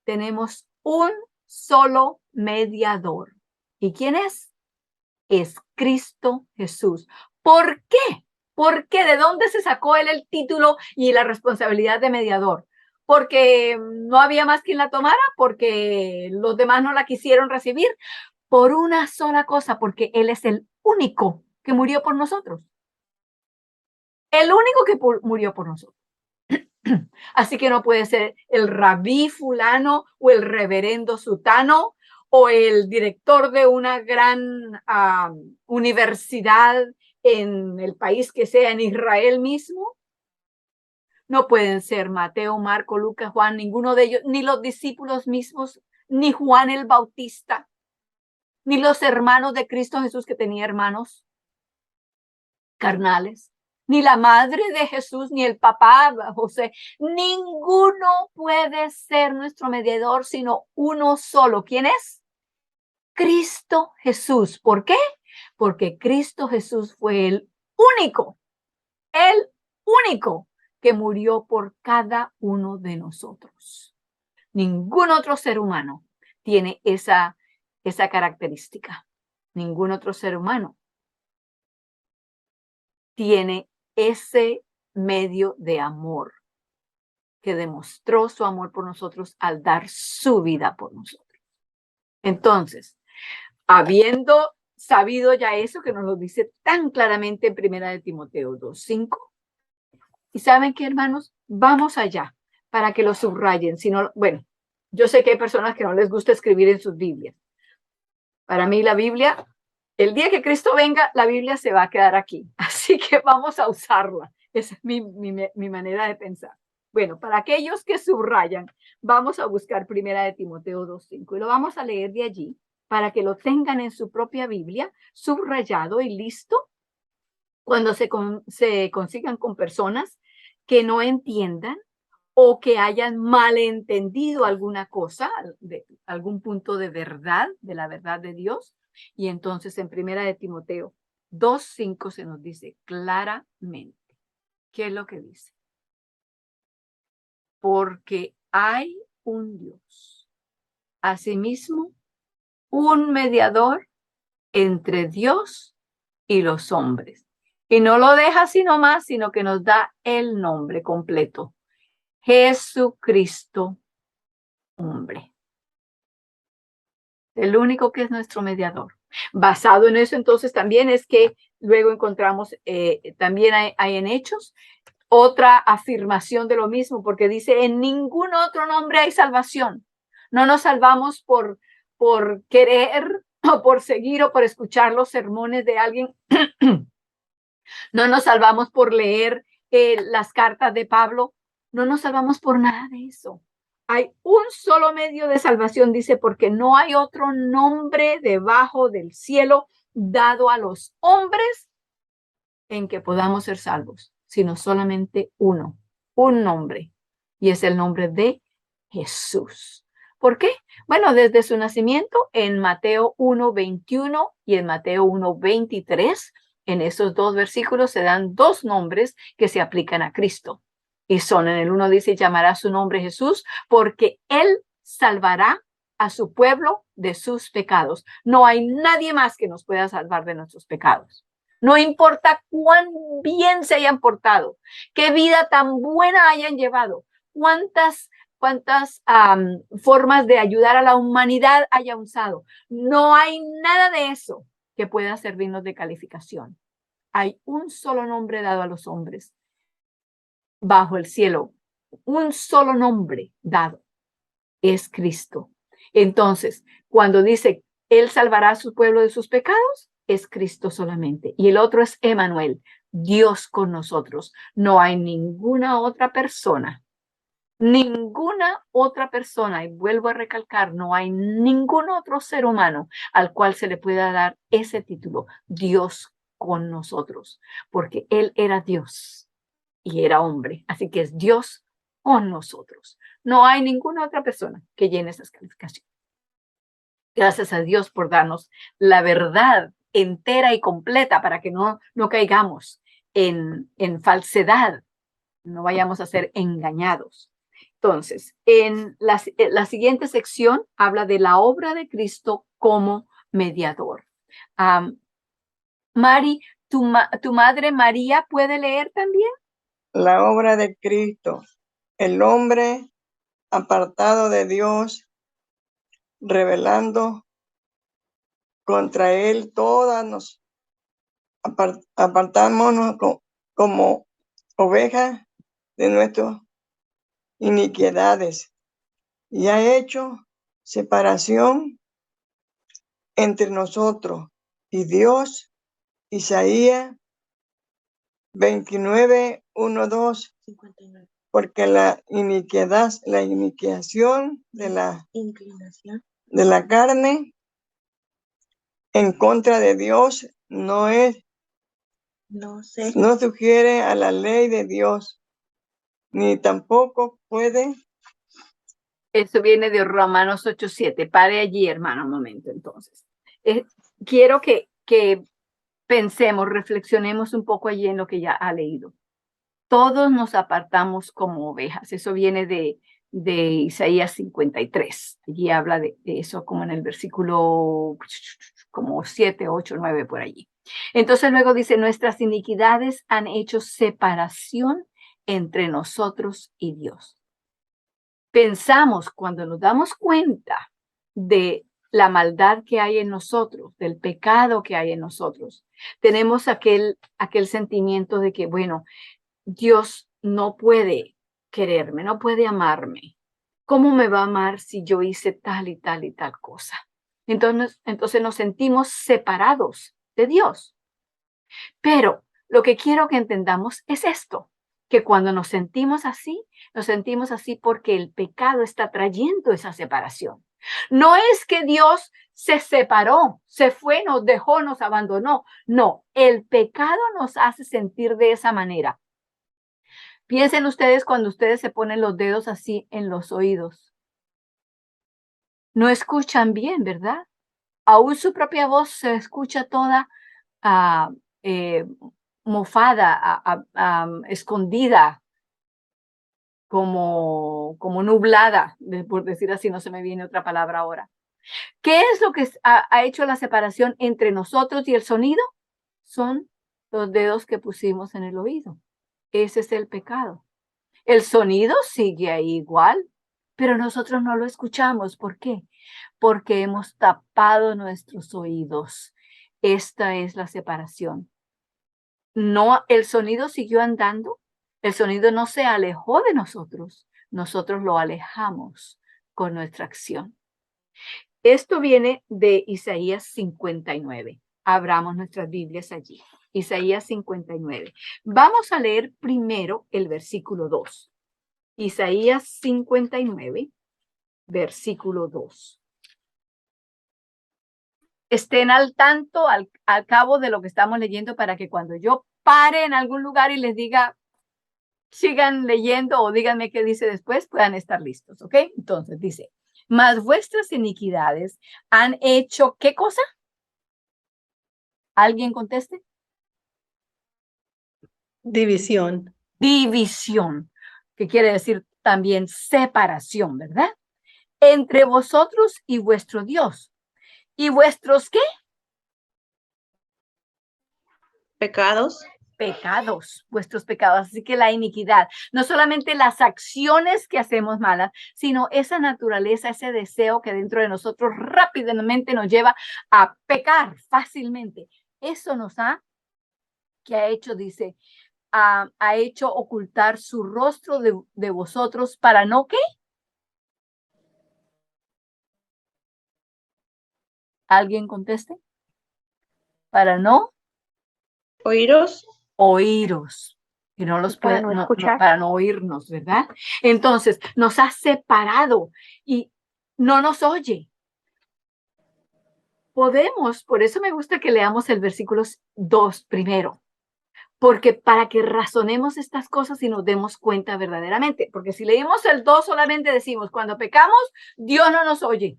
tenemos un solo mediador. ¿Y quién es? Es Cristo Jesús. ¿Por qué? ¿Por qué? ¿De dónde se sacó él el título y la responsabilidad de mediador? ¿Porque no había más quien la tomara? ¿Porque los demás no la quisieron recibir? Por una sola cosa, porque él es el único que murió por nosotros. El único que murió por nosotros. Así que no puede ser el rabí fulano o el reverendo sutano o el director de una gran universidad en el país que sea, en Israel mismo. No pueden ser Mateo, Marco, Lucas, Juan, ninguno de ellos, ni los discípulos mismos, ni Juan el Bautista, ni los hermanos de Cristo Jesús que tenía hermanos carnales, ni la madre de Jesús, ni el papá José. Ninguno puede ser nuestro mediador, sino uno solo. ¿Quién es? Cristo Jesús. ¿Por qué? Porque Cristo Jesús fue el único que murió por cada uno de nosotros. Ningún otro ser humano tiene esa característica. Ningún otro ser humano tiene ese medio de amor que demostró su amor por nosotros al dar su vida por nosotros. Entonces, habiendo sabido ya eso que nos lo dice tan claramente en 1 de Timoteo 2:5, y saben qué, hermanos, vamos allá para que lo subrayen. Si no, bueno, yo sé que hay personas que no les gusta escribir en sus Biblias. Para mí la Biblia, el día que Cristo venga, la Biblia se va a quedar aquí. Así que vamos a usarla. Esa es mi manera de pensar. Bueno, para aquellos que subrayan, vamos a buscar 1 de Timoteo 2:5 y lo vamos a leer de allí para que lo tengan en su propia Biblia, subrayado y listo. Cuando se consigan con personas que no entiendan o que hayan malentendido alguna cosa, de algún punto de verdad, de la verdad de Dios. Y entonces en 1 de Timoteo 2:5 se nos dice claramente, ¿qué es lo que dice? Porque hay un Dios, asimismo, un mediador entre Dios y los hombres. Y no lo deja así nomás, sino que nos da el nombre completo. Jesucristo, hombre. El único que es nuestro mediador. Basado en eso, entonces, también es que luego encontramos, también hay en Hechos, otra afirmación de lo mismo, porque dice, en ningún otro nombre hay salvación. No nos salvamos por querer o por seguir o por escuchar los sermones de alguien. No nos salvamos por leer las cartas de Pablo. No nos salvamos por nada de eso. Hay un solo medio de salvación, dice, porque no hay otro nombre debajo del cielo dado a los hombres en que podamos ser salvos, sino solamente uno, un nombre, y es el nombre de Jesús. ¿Por qué? Bueno, desde su nacimiento en Mateo 1:21 y en Mateo 1:23, en esos dos versículos se dan dos nombres que se aplican a Cristo. Y son, en el uno dice, llamará su nombre Jesús, porque él salvará a su pueblo de sus pecados. No hay nadie más que nos pueda salvar de nuestros pecados. No importa cuán bien se hayan portado, qué vida tan buena hayan llevado, cuántas formas de ayudar a la humanidad haya usado. No hay nada de eso que pueda servirnos de calificación. Hay un solo nombre dado a los hombres bajo el cielo, un solo nombre dado, es Cristo. Entonces, cuando dice, Él salvará a su pueblo de sus pecados, es Cristo solamente. Y el otro es Emmanuel, Dios con nosotros. No hay ninguna otra persona, Ninguna otra persona, y vuelvo a recalcar, no hay ningún otro ser humano al cual se le pueda dar ese título, Dios con nosotros, porque Él era Dios y era hombre, así que es Dios con nosotros. No hay ninguna otra persona que llene esas calificaciones. Gracias a Dios por darnos la verdad entera y completa para que no caigamos en falsedad, no vayamos a ser engañados. Entonces, en la siguiente sección habla de la obra de Cristo como mediador. Mari, ¿tu madre María puede leer también? La obra de Cristo, el hombre apartado de Dios, rebelando contra él, todas nos apartámonos como ovejas de nuestras iniquidades y ha hecho separación entre nosotros y Dios. Isaías 29, 1, 2. 59. Porque la iniquiación de la Inclinación. de la carne en contra de Dios no sugiere a la ley de Dios, ni tampoco puede. Eso viene de Romanos 8:7. Pare allí, hermano, un momento, entonces. Quiero que pensemos, reflexionemos un poco allí en lo que ya ha leído. Todos nos apartamos como ovejas. Eso viene de Isaías 53. Allí habla de eso como en el versículo como 7, 8, 9 por allí. Entonces luego dice, nuestras iniquidades han hecho separación entre nosotros y Dios. Pensamos, cuando nos damos cuenta de la maldad que hay en nosotros, del pecado que hay en nosotros, tenemos aquel sentimiento de que, bueno, Dios no puede quererme, no puede amarme. ¿Cómo me va a amar si yo hice tal y tal y tal cosa? Entonces nos sentimos separados de Dios. Pero lo que quiero que entendamos es esto, que cuando nos sentimos así porque el pecado está trayendo esa separación. No es que Dios se separó, se fue, nos dejó, nos abandonó. No, el pecado nos hace sentir de esa manera. Piensen ustedes cuando ustedes se ponen los dedos así en los oídos. No escuchan bien, ¿verdad? Aún su propia voz se escucha toda mofada, escondida, como nublada, por decir así, no se me viene otra palabra ahora. ¿Qué es lo que ha hecho la separación entre nosotros y el sonido? Son los dedos que pusimos en el oído. Ese es el pecado. El sonido sigue ahí igual, pero nosotros no lo escuchamos. ¿Por qué? Porque hemos tapado nuestros oídos. Esta es la separación. No, el sonido siguió andando, el sonido no se alejó de nosotros lo alejamos con nuestra acción. Esto viene de Isaías 59. Abramos nuestras Biblias allí. Isaías 59. Vamos a leer primero el versículo 2. Isaías 59, versículo 2. Estén al tanto, al cabo de lo que estamos leyendo, para que cuando yo pare en algún lugar y les diga, sigan leyendo o díganme qué dice después, puedan estar listos, ¿ok? Entonces dice, mas vuestras iniquidades han hecho, ¿qué cosa? ¿Alguien conteste? División. División, que quiere decir también separación, ¿verdad? Entre vosotros y vuestro Dios. ¿Y vuestros qué? Pecados. Pecados, vuestros pecados. Así que la iniquidad, no solamente las acciones que hacemos malas, sino esa naturaleza, ese deseo que dentro de nosotros rápidamente nos lleva a pecar fácilmente. Eso ¿qué ha hecho? Dice, ha hecho ocultar su rostro de vosotros para no ¿qué? ¿Alguien conteste? Para no Oíros. oíros. que no los para puede, no escuchar. para no oírnos, ¿verdad? Entonces, nos ha separado y no nos oye. Podemos, por eso me gusta que leamos el versículo 2 primero, porque para que razonemos estas cosas y nos demos cuenta verdaderamente, porque si leímos el 2 solamente decimos, cuando pecamos, Dios no nos oye.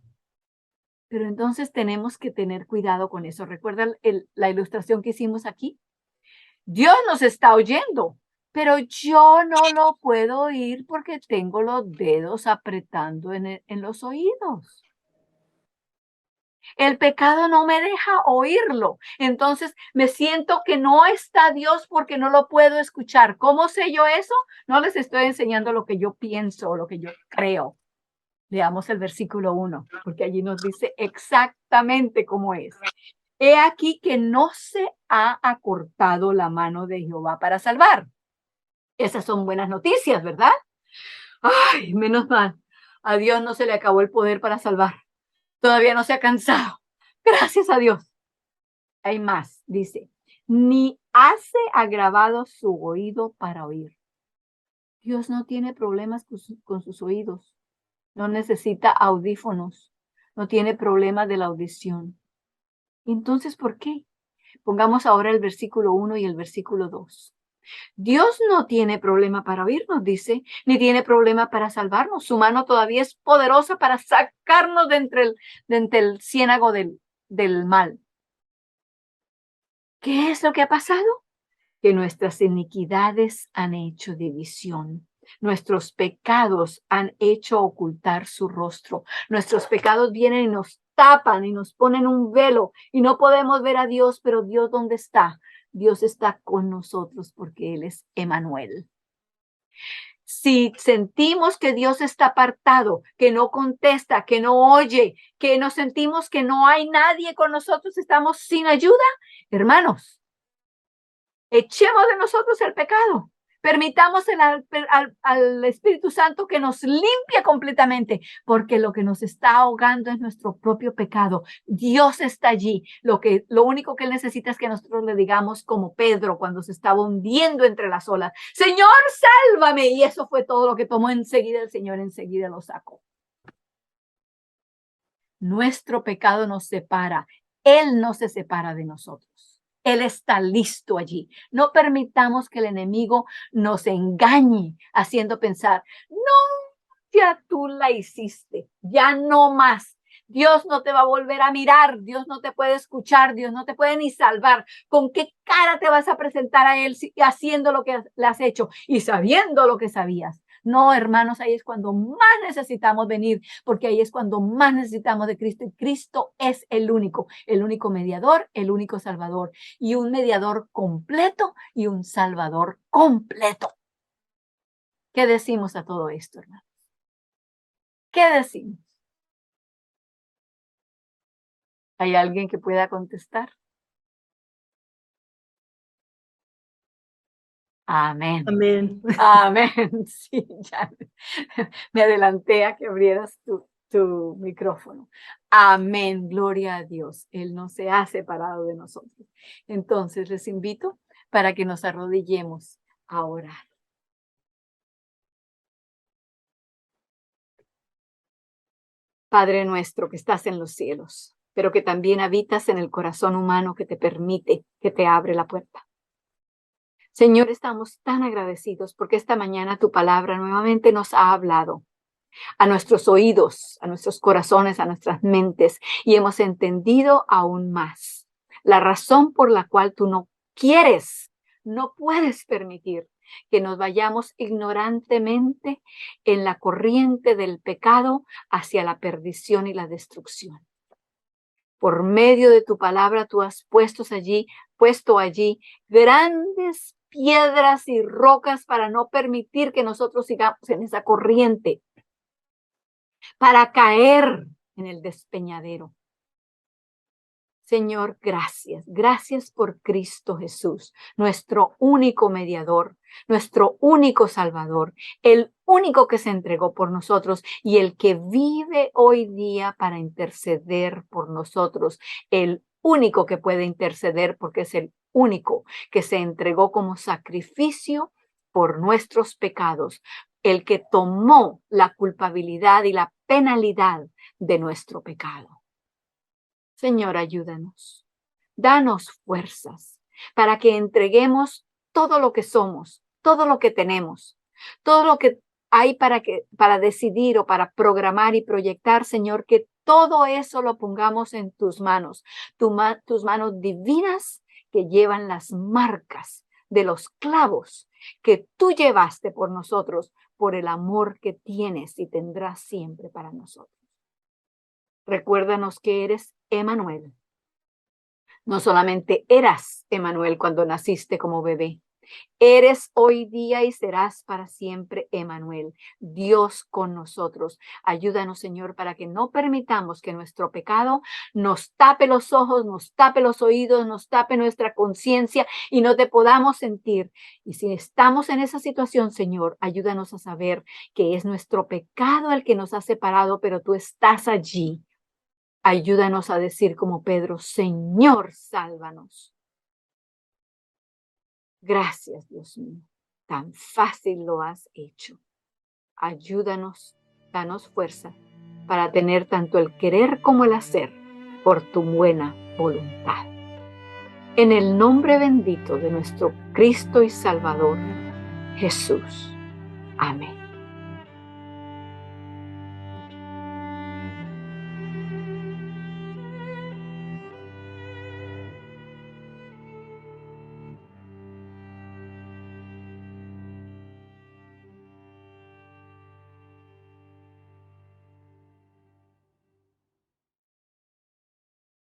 Pero entonces tenemos que tener cuidado con eso. ¿Recuerdan la ilustración que hicimos aquí? Dios nos está oyendo, pero yo no lo puedo oír porque tengo los dedos apretando en los oídos. El pecado no me deja oírlo. Entonces me siento que no está Dios porque no lo puedo escuchar. ¿Cómo sé yo eso? No les estoy enseñando lo que yo pienso o lo que yo creo. Leamos el versículo 1, porque allí nos dice exactamente cómo es. He aquí que no se ha acortado la mano de Jehová para salvar. Esas son buenas noticias, ¿verdad? Ay, menos mal. A Dios no se le acabó el poder para salvar. Todavía no se ha cansado. Gracias a Dios. Hay más, dice, ni hace agravado su oído para oír. Dios no tiene problemas con sus oídos. No necesita audífonos. No tiene problema de la audición. Entonces, ¿por qué? Pongamos ahora el versículo 1 y el versículo 2. Dios no tiene problema para oírnos, dice, ni tiene problema para salvarnos. Su mano todavía es poderosa para sacarnos de entre el ciénago del mal. ¿Qué es lo que ha pasado? Que nuestras iniquidades han hecho división. Nuestros pecados han hecho ocultar su rostro. Nuestros pecados vienen y nos tapan y nos ponen un velo y no podemos ver a Dios, pero Dios, ¿dónde está? Dios está con nosotros porque Él es Emmanuel. Si sentimos que Dios está apartado, que no contesta, que no oye, que nos sentimos que no hay nadie con nosotros, estamos sin ayuda, hermanos, echemos de nosotros el pecado. Permitamos al Espíritu Santo que nos limpie completamente, porque lo que nos está ahogando es nuestro propio pecado. Dios está allí. Lo único que Él necesita es que nosotros le digamos como Pedro cuando se estaba hundiendo entre las olas, Señor, sálvame. Y eso fue todo lo que tomó enseguida el Señor, enseguida lo sacó. Nuestro pecado nos separa. Él no se separa de nosotros. Él está listo allí. No permitamos que el enemigo nos engañe haciendo pensar, no, ya tú la hiciste, ya no más. Dios no te va a volver a mirar, Dios no te puede escuchar, Dios no te puede ni salvar. ¿Con qué cara te vas a presentar a Él haciendo lo que le has hecho y sabiendo lo que sabías? No, hermanos, ahí es cuando más necesitamos venir, porque ahí es cuando más necesitamos de Cristo. Y Cristo es el único mediador, el único salvador, y un mediador completo y un salvador completo. ¿Qué decimos a todo esto, hermanos? ¿Qué decimos? ¿Hay alguien que pueda contestar? Amén. Amén. Amén. Sí, ya me adelanté a que abrieras tu micrófono. Amén. Gloria a Dios. Él no se ha separado de nosotros. Entonces les invito para que nos arrodillemos a orar. Padre nuestro que estás en los cielos, pero que también habitas en el corazón humano que te permite, que te abre la puerta. Señor, estamos tan agradecidos porque esta mañana tu palabra nuevamente nos ha hablado a nuestros oídos, a nuestros corazones, a nuestras mentes, y hemos entendido aún más la razón por la cual tú no quieres, no puedes permitir que nos vayamos ignorantemente en la corriente del pecado hacia la perdición y la destrucción. Por medio de tu palabra tú has puesto allí grandes piedras y rocas para no permitir que nosotros sigamos en esa corriente, para caer en el despeñadero. Señor, gracias. Gracias por Cristo Jesús, nuestro único mediador, nuestro único salvador, el único que se entregó por nosotros y el que vive hoy día para interceder por nosotros, el único que puede interceder porque es el único que se entregó como sacrificio por nuestros pecados, el que tomó la culpabilidad y la penalidad de nuestro pecado. Señor, ayúdanos. Danos fuerzas para que entreguemos todo lo que somos, todo lo que tenemos, todo lo que hay para decidir o para programar y proyectar, Señor, que todo eso lo pongamos en tus manos, tus manos divinas que llevan las marcas de los clavos que tú llevaste por nosotros, por el amor que tienes y tendrás siempre para nosotros. Recuérdanos que eres Emmanuel. No solamente eras Emmanuel cuando naciste como bebé, eres hoy día y serás para siempre Emmanuel, Dios con nosotros. Ayúdanos, Señor, para que no permitamos que nuestro pecado nos tape los ojos, nos tape los oídos, nos tape nuestra conciencia y no te podamos sentir. Y si estamos en esa situación, Señor, ayúdanos a saber que es nuestro pecado el que nos ha separado, pero tú estás allí. Ayúdanos a decir como Pedro, Señor, sálvanos. Gracias, Dios mío. Tan fácil lo has hecho. Ayúdanos, danos fuerza para tener tanto el querer como el hacer por tu buena voluntad. En el nombre bendito de nuestro Cristo y Salvador, Jesús. Amén.